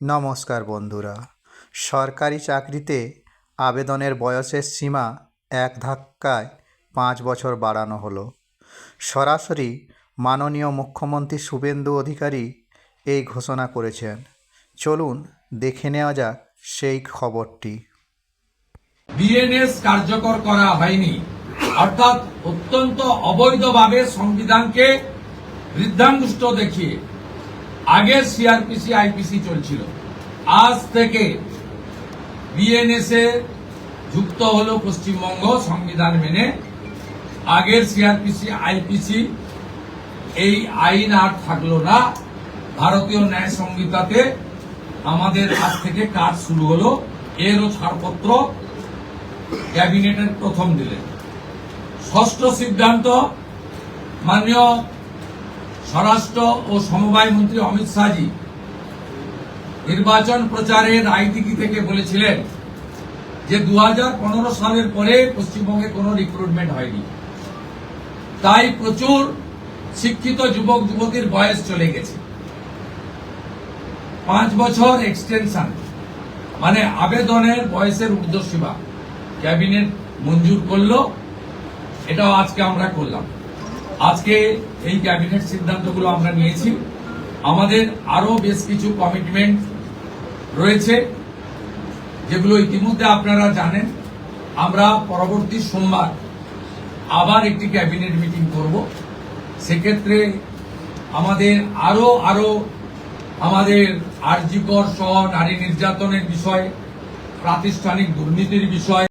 নমস্কার বন্ধুরা। সরকারি চাকরিতে আবেদনের বয়সের সীমা এক ধাক্কায় 5 বছর বাড়ানো হলো। সরাসরি মাননীয় মুখ্যমন্ত্রী শুভেন্দু অধিকারী এই ঘোষণা করেছেন। চলুন দেখে নেওয়া যাক সেই খবরটি। বিএনএস কার্যকর করা হয়নি, অর্থাৎ অত্যন্ত অবৈধভাবে সংবিধানকে বৃদ্ধাঙ্গুষ্ঠ দেখিয়ে আগে সিআরপিসি আইপিসি চলছিল। আজ থেকে বিএনএস এ যুক্ত হলো পশ্চিমবঙ্গ সংবিধান মেনে। আগের সিআরপিসি আইপিসি এই আইন আর থাকলো না। ভারতীয় ন্যায় সংহিতাতে আমাদের আজ থেকে কাজ শুরু হলো। এরও ছাড়পত্র ক্যাবিনেটের প্রথম দিলে। ষষ্ঠ সিদ্ধান্ত, মাননীয় স্বরাষ্ট্র ও সমবায় মন্ত্রী অমিত শাহজি নির্বাচন প্রচারের রায়দিঘি থেকে বলেছিলেন যে 2015 সালের পরে পশ্চিমবঙ্গে কোনো রিক্রুটমেন্ট হয়নি, তাই প্রচুর শিক্ষিত যুবক যুবতীর বয়স চলে গেছে। 5 বছর এক্সটেনশন মানে আবেদনের বয়সের ঊর্ধ্বসীমা ক্যাবিনেট মঞ্জুর করলো। এটাও আজকে আমরা করলাম। আজকে এই ক্যাবিনেট সিদ্ধান্তগুলো আমরা নিয়েছি। আমাদের আরো বেশ কিছু কমিটমেন্ট রয়েছে, যেগুলো ইতিমধ্যে আপনারা জানেন। আমরা পরবর্তী সোমবার আবার একটি ক্যাবিনেট মিটিং করব। সেক্ষেত্রে আমাদের আরো আমাদের আরজিকর সহ নারী নির্যাতনের বিষয়, প্রাতিষ্ঠানিক দুর্নীতির বিষয়,